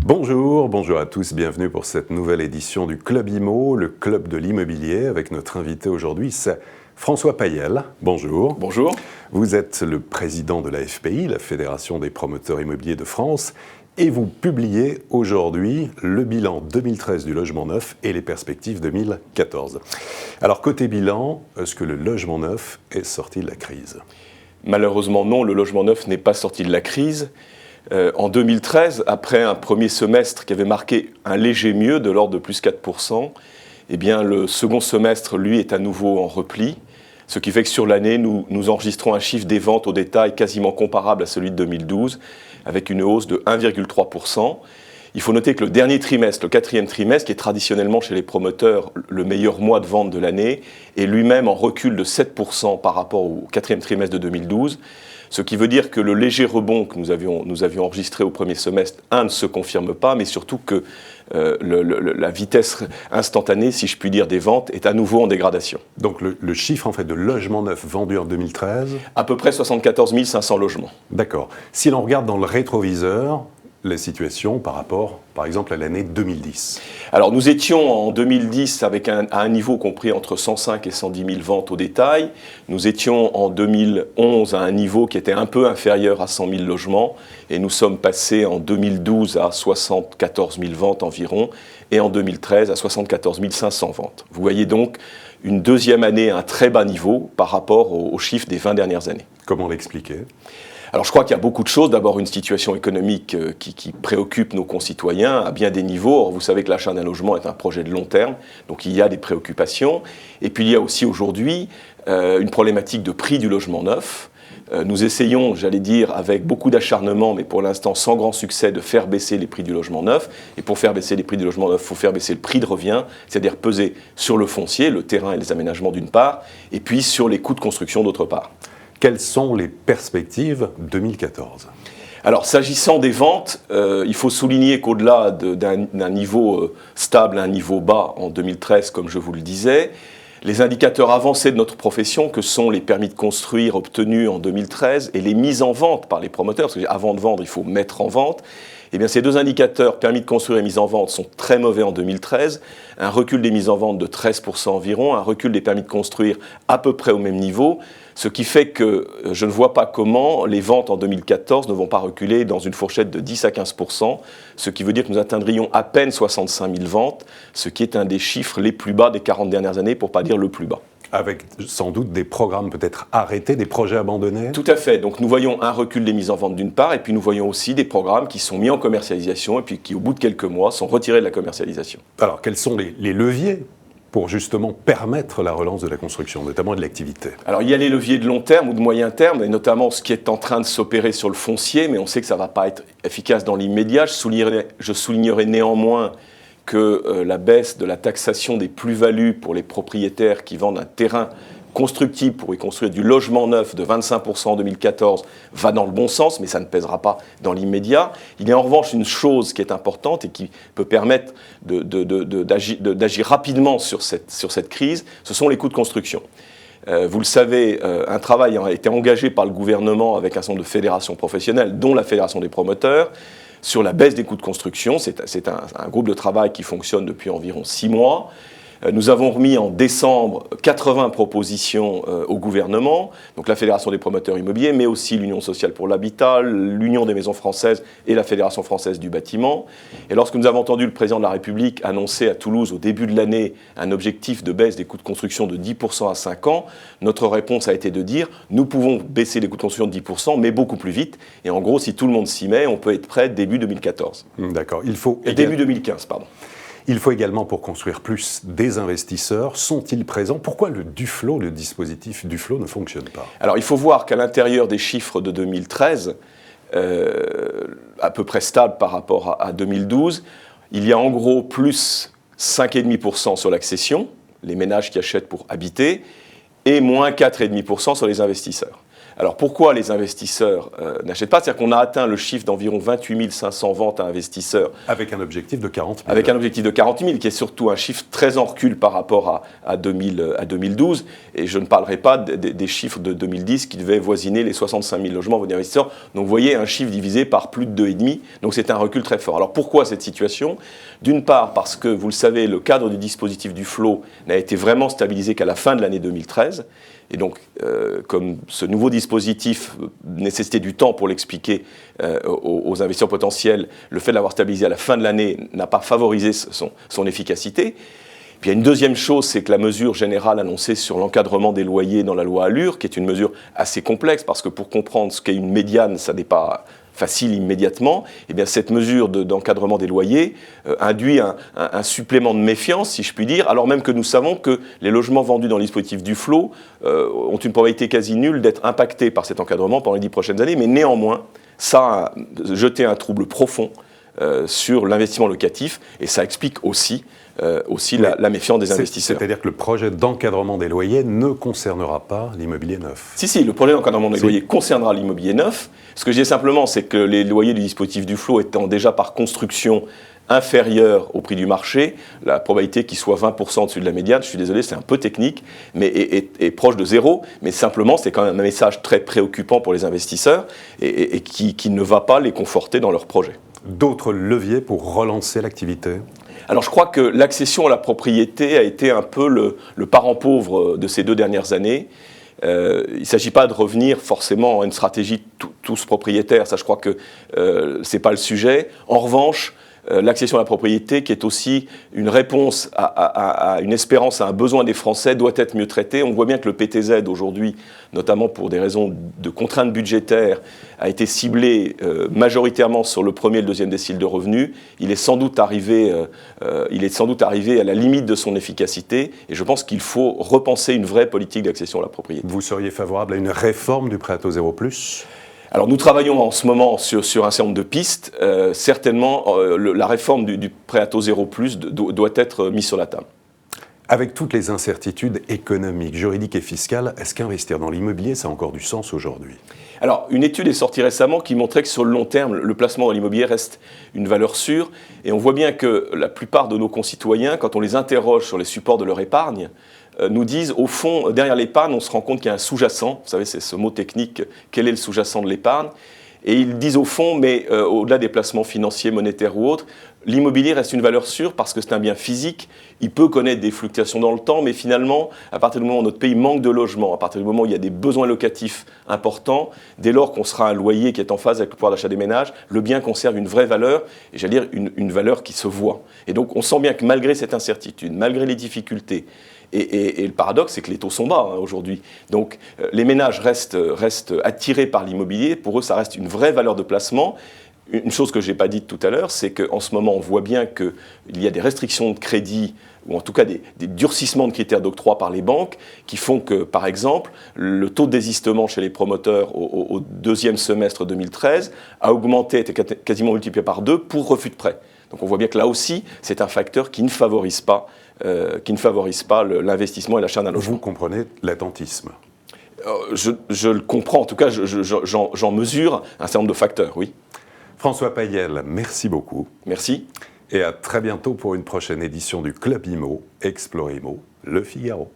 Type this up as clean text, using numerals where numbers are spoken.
Bonjour à tous, bienvenue pour cette nouvelle édition du Club IMO, le club de l'immobilier, avec notre invité aujourd'hui, c'est François Payel. Bonjour. Bonjour. Vous êtes le président de la FPI, la Fédération des promoteurs immobiliers de France, et vous publiez aujourd'hui le bilan 2013 du logement neuf et les perspectives 2014. Alors côté bilan, est-ce que le logement neuf est sorti de la crise ? Malheureusement non, le logement neuf n'est pas sorti de la crise. En 2013, après un premier semestre qui avait marqué un léger mieux de l'ordre de plus 4%, eh bien le second semestre, lui, est à nouveau en repli. Ce qui fait que sur l'année, nous enregistrons un chiffre des ventes au détail quasiment comparable à celui de 2012, avec une hausse de 1,3%. Il faut noter que le dernier trimestre, le quatrième trimestre, qui est traditionnellement chez les promoteurs le meilleur mois de vente de l'année, est lui-même en recul de 7% par rapport au quatrième trimestre de 2012. Ce qui veut dire que le léger rebond que nous avions enregistré au premier semestre, ne se confirme pas, mais surtout que la vitesse instantanée, si je puis dire, des ventes est à nouveau en dégradation. Donc le chiffre en fait de logements neufs vendus en 2013 ? À peu près 74 500 logements. D'accord. Si l'on regarde dans le rétroviseur, la situation par rapport, par exemple, à l'année 2010. Alors nous étions en 2010 à un niveau compris entre 105 et 110 000 ventes au détail. Nous étions en 2011 à un niveau qui était un peu inférieur à 100 000 logements. Et nous sommes passés en 2012 à 74 000 ventes environ. Et en 2013 à 74 500 ventes. Vous voyez donc une deuxième année à un très bas niveau par rapport aux chiffres des 20 dernières années. Comment l'expliquer ? Alors je crois qu'il y a beaucoup de choses. D'abord une situation économique qui préoccupe nos concitoyens à bien des niveaux. Or, vous savez que l'achat d'un logement est un projet de long terme, donc il y a des préoccupations. Et puis il y a aussi aujourd'hui une problématique de prix du logement neuf. Nous essayons, j'allais dire, avec beaucoup d'acharnement, mais pour l'instant sans grand succès, de faire baisser les prix du logement neuf. Et pour faire baisser les prix du logement neuf, il faut faire baisser le prix de revient, c'est-à-dire peser sur le foncier, le terrain et les aménagements d'une part, et puis sur les coûts de construction d'autre part. Quelles sont les perspectives 2014 ? Alors, s'agissant des ventes, il faut souligner qu'au-delà d'un niveau stable à un niveau bas en 2013, comme je vous le disais, les indicateurs avancés de notre profession, que sont les permis de construire obtenus en 2013 et les mises en vente par les promoteurs, parce qu'avant de vendre, il faut mettre en vente, eh bien, ces deux indicateurs, permis de construire et mise en vente, sont très mauvais en 2013. Un recul des mises en vente de 13% environ, un recul des permis de construire à peu près au même niveau, ce qui fait que je ne vois pas comment les ventes en 2014 ne vont pas reculer dans une fourchette de 10 à 15%, ce qui veut dire que nous atteindrions à peine 65 000 ventes, ce qui est un des chiffres les plus bas des 40 dernières années, pour ne pas dire le plus bas. Avec sans doute des programmes peut-être arrêtés, des projets abandonnés ? Tout à fait. Donc nous voyons un recul des mises en vente d'une part, et puis nous voyons aussi des programmes qui sont mis en commercialisation et puis qui, au bout de quelques mois, sont retirés de la commercialisation. Alors quels sont les leviers pour justement permettre la relance de la construction, notamment de l'activité ? Alors il y a les leviers de long terme ou de moyen terme, et notamment ce qui est en train de s'opérer sur le foncier, mais on sait que ça ne va pas être efficace dans l'immédiat. Je soulignerai néanmoins que la baisse de la taxation des plus-values pour les propriétaires qui vendent un terrain constructible pour y construire du logement neuf de 25% en 2014 va dans le bon sens, mais ça ne pèsera pas dans l'immédiat. Il y a en revanche une chose qui est importante et qui peut permettre d'agir rapidement sur cette crise, ce sont les coûts de construction. Vous le savez, un travail a été engagé par le gouvernement avec un certain nombre de fédérations professionnelles, dont la Fédération des promoteurs, sur la baisse des coûts de construction. C'est un groupe de travail qui fonctionne depuis environ 6 mois. Nous avons remis en décembre 80 propositions au gouvernement, donc la Fédération des promoteurs immobiliers, mais aussi l'Union sociale pour l'habitat, l'Union des maisons françaises et la Fédération française du bâtiment. Et lorsque nous avons entendu le président de la République annoncer à Toulouse au début de l'année un objectif de baisse des coûts de construction de 10% à 5 ans, notre réponse a été de dire nous pouvons baisser les coûts de construction de 10%, mais beaucoup plus vite. Et en gros, si tout le monde s'y met, on peut être prêt début 2014. D'accord. Début 2015, pardon. Il faut également, pour construire plus, des investisseurs. Sont-ils présents ? Pourquoi le Duflot, le dispositif Duflot, ne fonctionne pas ? Alors, il faut voir qu'à l'intérieur des chiffres de 2013, à peu près stable par rapport à 2012, il y a en gros plus 5,5% sur l'accession, les ménages qui achètent pour habiter, et moins 4,5% sur les investisseurs. Alors pourquoi les investisseurs n'achètent pas? C'est-à-dire qu'on a atteint le chiffre d'environ 28 500 ventes à investisseurs. Avec un objectif de 40 000. Avec un objectif de 40 000, qui est surtout un chiffre très en recul par rapport à 2012. Et je ne parlerai pas des chiffres de 2010 qui devaient voisiner les 65 000 logements venus d'investisseurs. Donc vous voyez un chiffre divisé par plus de 2,5. Donc c'est un recul très fort. Alors pourquoi cette situation? D'une part parce que, vous le savez, le cadre du dispositif du FLO n'a été vraiment stabilisé qu'à la fin de l'année 2013. Et donc, comme ce nouveau dispositif nécessitait du temps pour l'expliquer aux investisseurs potentiels, le fait de l'avoir stabilisé à la fin de l'année n'a pas favorisé son efficacité. Puis il y a une deuxième chose, c'est que la mesure générale annoncée sur l'encadrement des loyers dans la loi Allure, qui est une mesure assez complexe, parce que pour comprendre ce qu'est une médiane, ça n'est pas facile immédiatement, eh bien cette mesure d'encadrement des loyers induit un supplément de méfiance, si je puis dire, alors même que nous savons que les logements vendus dans le dispositif du FLO ont une probabilité quasi nulle d'être impactés par cet encadrement pendant les 10 prochaines années, mais néanmoins, ça a jeté un trouble profond sur l'investissement locatif, et ça explique aussi la méfiance des investisseurs. C'est-à-dire que le projet d'encadrement des loyers ne concernera pas l'immobilier neuf. Si, le projet d'encadrement des loyers concernera l'immobilier neuf. Ce que je dis simplement, c'est que les loyers du dispositif du FLO étant déjà par construction inférieurs au prix du marché, la probabilité qu'il soit 20% au-dessus de la médiane, je suis désolé, c'est un peu technique, mais est proche de zéro, mais simplement c'est quand même un message très préoccupant pour les investisseurs et qui ne va pas les conforter dans leur projet. D'autres leviers pour relancer l'activité ? Alors je crois que l'accession à la propriété a été un peu le parent pauvre de ces 2 dernières années. Il ne s'agit pas de revenir forcément à une stratégie tous propriétaires, ça je crois que ce n'est pas le sujet. En revanche, l'accession à la propriété, qui est aussi une réponse à une espérance, à un besoin des Français, doit être mieux traitée. On voit bien que le PTZ aujourd'hui, notamment pour des raisons de contraintes budgétaires, a été ciblé majoritairement sur le premier et le deuxième décile de revenus. Il est sans doute arrivé à la limite de son efficacité, et je pense qu'il faut repenser une vraie politique d'accession à la propriété. Vous seriez favorable à une réforme du prêt à taux zéro plus ? Alors nous travaillons en ce moment sur un certain nombre de pistes. Certainement, la réforme du prêt à taux zéro plus doit être mise sur la table. Avec toutes les incertitudes économiques, juridiques et fiscales, est-ce qu'investir dans l'immobilier, ça a encore du sens aujourd'hui ? Alors, une étude est sortie récemment qui montrait que sur le long terme, le placement dans l'immobilier reste une valeur sûre. Et on voit bien que la plupart de nos concitoyens, quand on les interroge sur les supports de leur épargne, nous disent, au fond, derrière l'épargne, on se rend compte qu'il y a un sous-jacent. Vous savez, c'est ce mot technique, quel est le sous-jacent de l'épargne ? Et ils disent au fond, mais au-delà des placements financiers, monétaires ou autres, l'immobilier reste une valeur sûre parce que c'est un bien physique. Il peut connaître des fluctuations dans le temps, mais finalement, à partir du moment où notre pays manque de logements, à partir du moment où il y a des besoins locatifs importants, dès lors qu'on sera un loyer qui est en phase avec le pouvoir d'achat des ménages, le bien conserve une vraie valeur, et j'allais dire une valeur qui se voit. Et donc on sent bien que malgré cette incertitude, malgré les difficultés, et le paradoxe, c'est que les taux sont bas aujourd'hui. Donc les ménages restent attirés par l'immobilier. Pour eux, ça reste une vraie valeur de placement. Une chose que je n'ai pas dite tout à l'heure, c'est qu'en ce moment, on voit bien qu'il y a des restrictions de crédit, ou en tout cas des durcissements de critères d'octroi par les banques, qui font que, par exemple, le taux de désistement chez les promoteurs au deuxième semestre 2013 a augmenté, était quasiment multiplié par 2 pour refus de prêt. Donc on voit bien que là aussi, c'est un facteur qui ne favorise pas l'investissement et l'achat d'un logement. Vous comprenez l'attentisme ? Je le comprends, en tout cas, j'en mesure un certain nombre de facteurs, oui. François Payel, merci beaucoup. Merci. Et à très bientôt pour une prochaine édition du Club Imo, Explore Imo, Le Figaro.